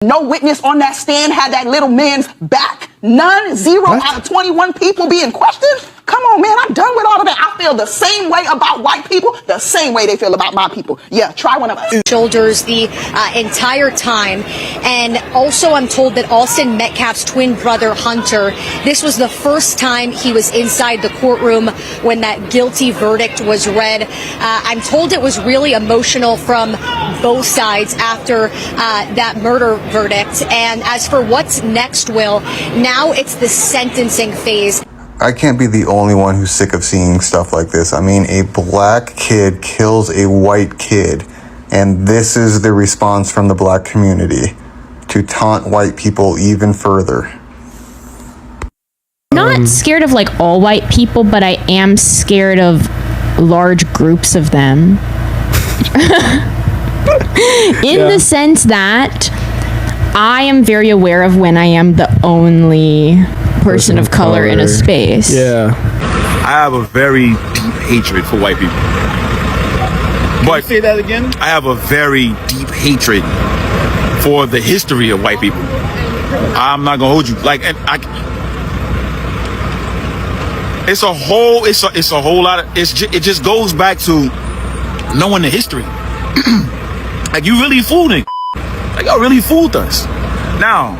No witness on that stand had that little man's back. None, zero out of 21 people being questioned. Come on, man, I'm done with all of that. I feel the same way about white people, the same way they feel about my people. Yeah, try one of us. Shoulders the entire time. And also I'm told that Austin Metcalf's twin brother, Hunter, this was the first time he was inside the courtroom when that guilty verdict was read. I'm told it was really emotional from both sides after that murder verdict. And as for what's next, Will, now it's the sentencing phase. I can't be the only one who's sick of seeing stuff like this. I mean, a black kid kills a white kid, and this is the response from the black community to taunt white people even further. Not scared of like all white people, but I am scared of large groups of them. In the sense that I am very aware of when I am the only person of color in a space. Yeah. I have a very deep hatred for white people. But say that again? I have a very deep hatred for the history of white people. I'm not gonna hold you. Like, and it's a whole lot of, it just goes back to knowing the history. Like, you really fooled it. Like, y'all really fooled us. Now,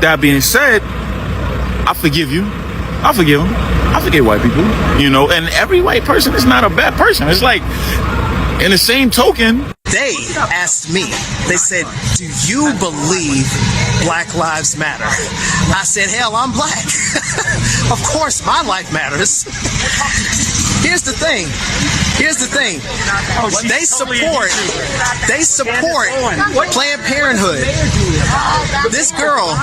that being said, I forgive you. I forgive them. I forgive white people. You know, and every white person is not a bad person. It's like, in the same token, they asked me, they said, do you believe Black Lives Matter? I said, hell, I'm black. Of course my life matters. Here's the thing. They support Planned Parenthood. This girl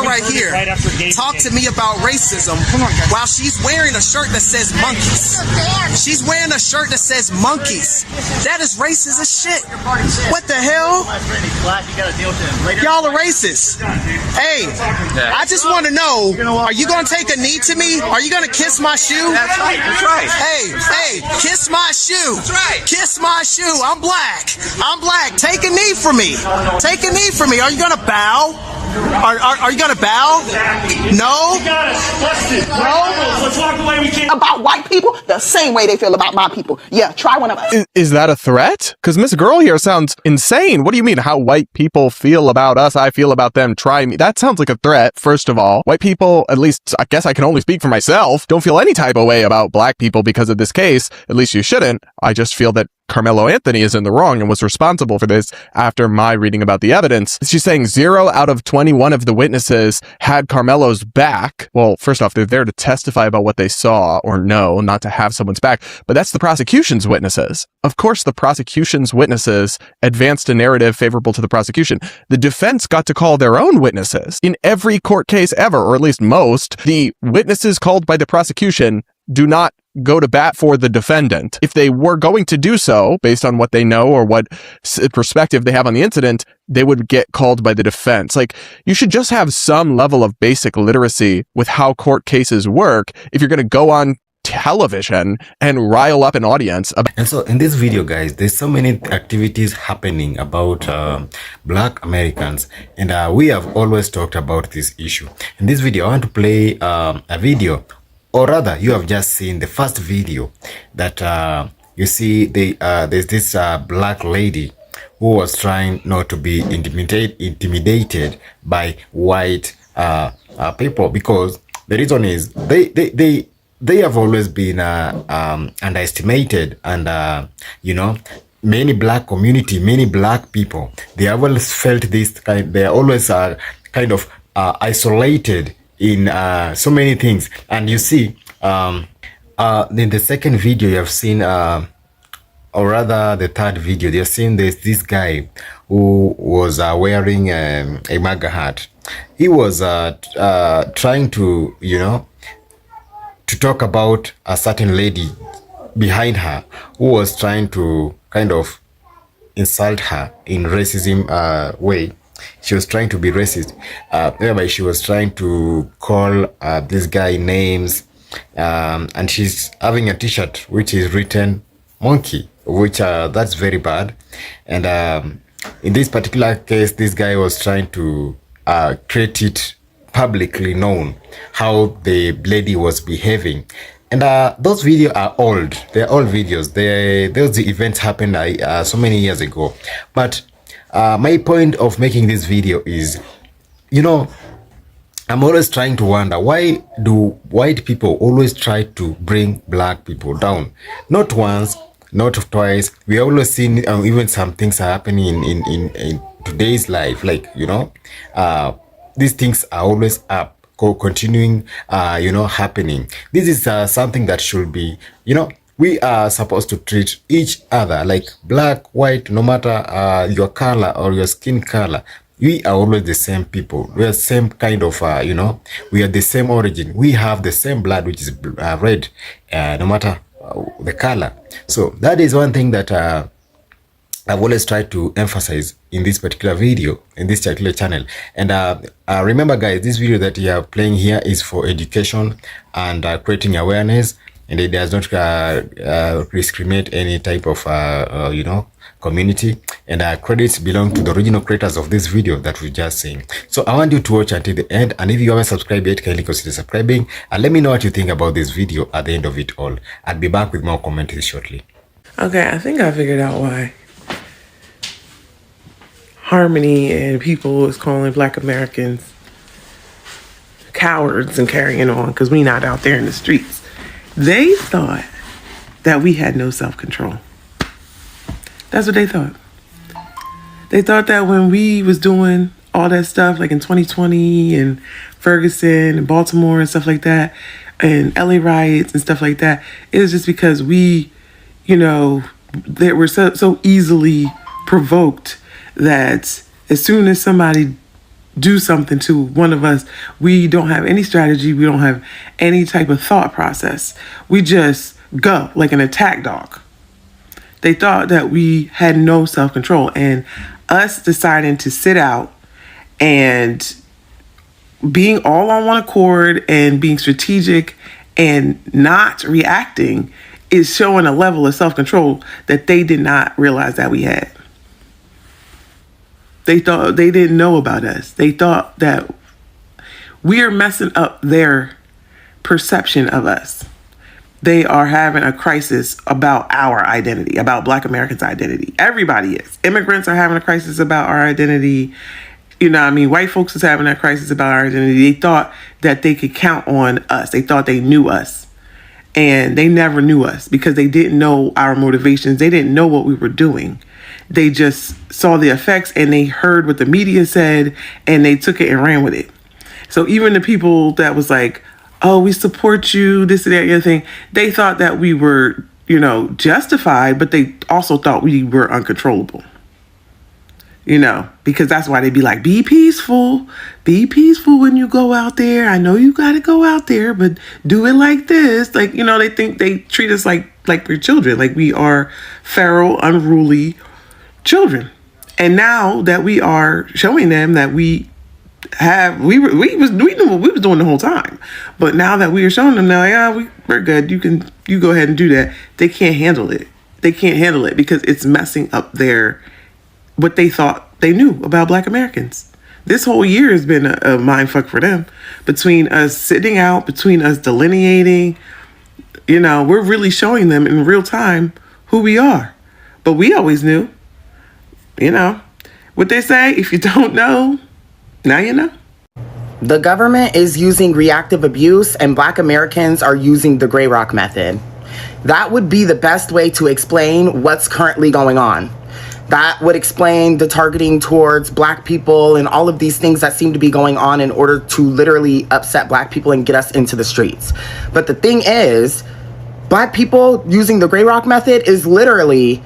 right here talked to me about racism while she's wearing a shirt that says monkeys. She's wearing a shirt that says monkeys. That is racist as shit. What the hell? Y'all are racist. Hey, I just want to know, are you going to take a knee to me? Are you going to kiss my shoe? that's right. Hey, kiss my shoe. That's right. Kiss my shoe. I'm black. Take a knee for me. Are you going to bow? Are you gonna bow? No? About white people, the same way they feel about my people. Yeah, try one of us. Is that a threat? Because Miss Girl here sounds insane. What do you mean how white people feel about us, I feel about them, try me? That sounds like a threat, first of all. White people, at least, I guess I can only speak for myself, don't feel any type of way about black people because of this case. At least you shouldn't. I just feel that Carmelo Anthony is in the wrong and was responsible for this after my reading about the evidence. She's saying 0 out of 21 of the witnesses had Carmelo's back. Well, first off, they're there to testify about what they saw or know, not to have someone's back. But that's the prosecution's witnesses. Of course, the prosecution's witnesses advanced a narrative favorable to the prosecution. The defense got to call their own witnesses. In every court case ever, or at least most, the witnesses called by the prosecution do not go to bat for the defendant. If they were going to do so, based on what they know or what perspective they have on the incident, they would get called by the defense. Like, you should just have some level of basic literacy with how court cases work if you're going to go on television and rile up an audience. And so in this video, guys, there's so many activities happening about black Americans, and we have always talked about this issue. In this video, I want to play a video, or rather, you have just seen the first video that you see there's this black lady who was trying not to be intimidated by white people, because the reason is they have always been underestimated, and you know, many black community, many black people, they have always felt this they are always kind of isolated in so many things. And you see in the second video you have seen, or rather the third video, you've seen this guy who was wearing a MAGA hat. He was trying to, you know, to talk about a certain lady behind her who was trying to kind of insult her in racism way. She was trying to be racist, whereby she was trying to call this guy names, and she's having a t-shirt which is written monkey, which that's very bad. And in this particular case, this guy was trying to create it publicly known how the lady was behaving. And those videos are old. They're old videos. Those events happened so many years ago. But my point of making this video is, you know, I'm always trying to wonder, why do white people always try to bring black people down? Not once, not twice. We always seen even some things are happening in today's life. Like, you know, these things are always up. Continuing, you know, happening. This is something that should be, you know, we are supposed to treat each other like black, white, no matter your color or your skin color. We are always the same people. We are the same kind of, you know, we are the same origin. We have the same blood, which is red, no matter the color. So that is one thing that I've always tried to emphasize in this particular video, in this particular channel. And remember, guys, this video that you are playing here is for education and creating awareness, and it does not discriminate any type of, you know, community. And credits belong to the original creators of this video that we just seen. So I want you to watch until the end, and if you haven't subscribed yet, kindly consider subscribing, and let me know what you think about this video at the end of it all. I'll be back with more comments shortly. Okay, I think I figured out why Harmony and people is calling Black Americans cowards and carrying on because we not out there in the streets. They thought that we had no self-control. That's what they thought. They thought that when we was doing all that stuff, like in 2020 and Ferguson and Baltimore and stuff like that, and LA riots and stuff like that, it was just because we, you know, they were so easily provoked that as soon as somebody do something to one of us, we don't have any strategy, we don't have any type of thought process. We just go like an attack dog. They thought that we had no self-control, and us deciding to sit out and being all on one accord and being strategic and not reacting is showing a level of self-control that they did not realize that we had. They thought they didn't know about us. They thought that we are messing up their perception of us. They are having a crisis about our identity, about Black Americans' identity. Everybody is. Immigrants are having a crisis about our identity. You know what I mean? White folks is having a crisis about our identity. They thought that they could count on us. They thought they knew us. And they never knew us because they didn't know our motivations. They didn't know what we were doing. They just saw the effects and they heard what the media said and they took it and ran with it. So even the people that was like, oh, we support you, this and that, other thing, they thought that we were, you know, justified, but they also thought we were uncontrollable. You know, because that's why they'd be like, be peaceful when you go out there. I know you got to go out there, but do it like this. Like, you know, they think they treat us like we're children, like we are feral, unruly children. And now that we are showing them that we knew what we was doing the whole time. But now that we are showing them now, yeah, we're good. You go ahead and do that. They can't handle it. They can't handle it because it's messing up what they thought they knew about Black Americans. This whole year has been a mind fuck for them. Between us sitting out, between us delineating, you know, we're really showing them in real time who we are. But we always knew, you know, what they say, if you don't know, now you know. The government is using reactive abuse and Black Americans are using the Grey Rock method. That would be the best way to explain what's currently going on. That would explain the targeting towards Black people and all of these things that seem to be going on in order to literally upset Black people and get us into the streets. But the thing is, Black people using the Grey Rock method is literally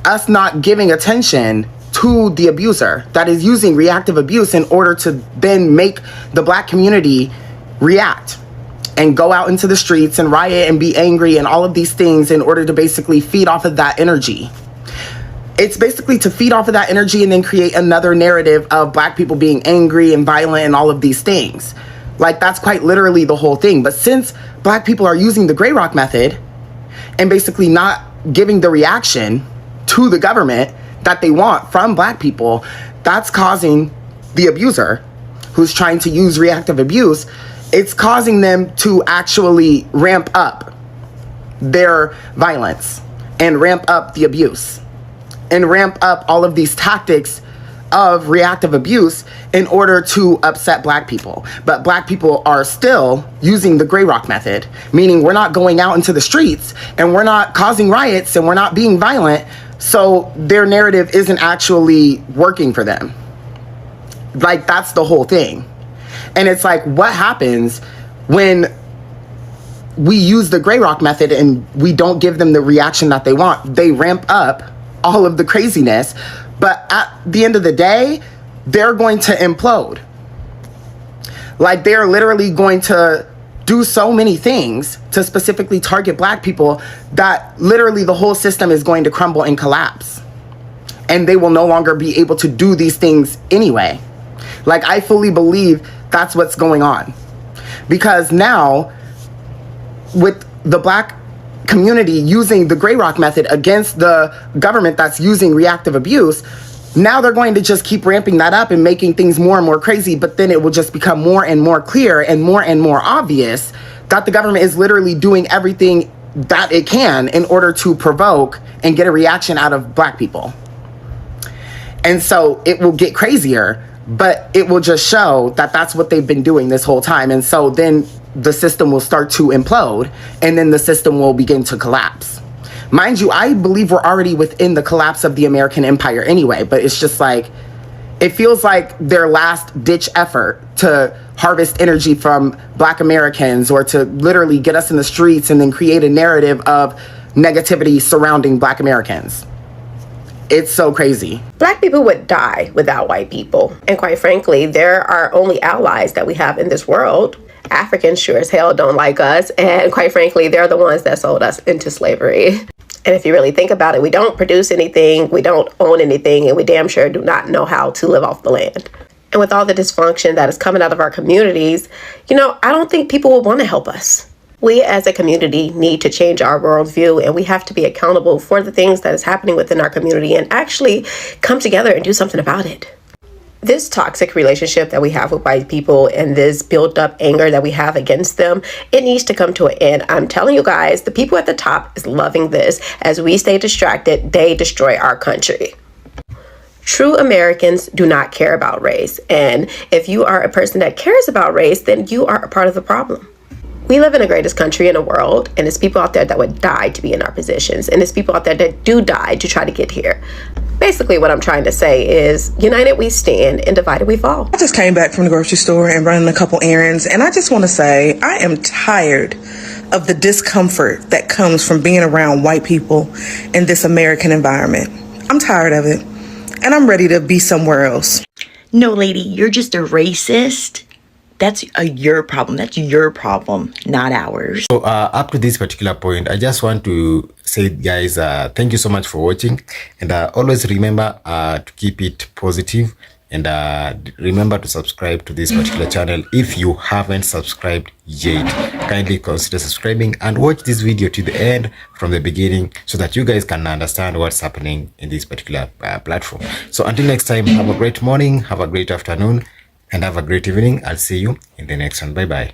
us not giving attention to the abuser that is using reactive abuse in order to then make the Black community react and go out into the streets and riot and be angry and all of these things in order to basically feed off of that energy. It's basically to feed off of that energy and then create another narrative of Black people being angry and violent and all of these things. Like, that's quite literally the whole thing. But since Black people are using the Grey Rock method and basically not giving the reaction to the government, that they want from black people, that's causing the abuser who's trying to use reactive abuse, it's causing them to actually ramp up their violence and ramp up the abuse and ramp up all of these tactics of reactive abuse in order to upset black people. But black people are still using the Grey Rock method, meaning we're not going out into the streets and we're not causing riots and we're not being violent. So their narrative isn't actually working for them. Like, that's the whole thing. And it's like, what happens when we use the Grey Rock method and we don't give them the reaction that they want? They ramp up all of the craziness, but at the end of the day, they're going to implode. Like, they're literally going to do so many things to specifically target black people that literally the whole system is going to crumble and collapse. And they will no longer be able to do these things anyway. Like, I fully believe that's what's going on. Because now, with the black community using the Grey Rock method against the government that's using reactive abuse, now they're going to just keep ramping that up and making things more and more crazy, but then it will just become more and more clear and more obvious that the government is literally doing everything that it can in order to provoke and get a reaction out of black people. And so it will get crazier, but it will just show that that's what they've been doing this whole time. And so then the system will start to implode, and then the system will begin to collapse. Mind you, I believe we're already within the collapse of the American empire anyway, but it's just like, it feels like their last ditch effort to harvest energy from black Americans, or to literally get us in the streets and then create a narrative of negativity surrounding black Americans. It's so crazy. Black people would die without white people. And quite frankly, they're our only allies that we have in this world. Africans sure as hell don't like us. And quite frankly, they're the ones that sold us into slavery. And if you really think about it, we don't produce anything, we don't own anything, and we damn sure do not know how to live off the land. And with all the dysfunction that is coming out of our communities, I don't think people will want to help us. We as a community need to change our worldview, and we have to be accountable for the things that is happening within our community and actually come together and do something about it. This toxic relationship that we have with white people and this built up anger that we have against them, it needs to come to an end. I'm telling you guys, the people at the top is loving this. As we stay distracted, they destroy our country. True Americans do not care about race. And if you are a person that cares about race, then you are a part of the problem. We live in the greatest country in the world, and there's people out there that would die to be in our positions, and there's people out there that do die to try to get here. Basically, what I'm trying to say is, united we stand and divided we fall. I just came back from the grocery store and running a couple errands, and I just want to say I am tired of the discomfort that comes from being around white people in this American environment. I'm tired of it, and I'm ready to be somewhere else. No, lady, you're just a racist. That's your problem. That's your problem, not ours. So up to this particular point, I just want to say, guys, thank you so much for watching. And always remember to keep it positive. And remember to subscribe to this particular channel if you haven't subscribed yet. Kindly consider subscribing and watch this video to the end from the beginning so that you guys can understand what's happening in this particular platform. So until next time, have a great morning, have a great afternoon, and have a great evening. I'll see you in the next one. Bye bye.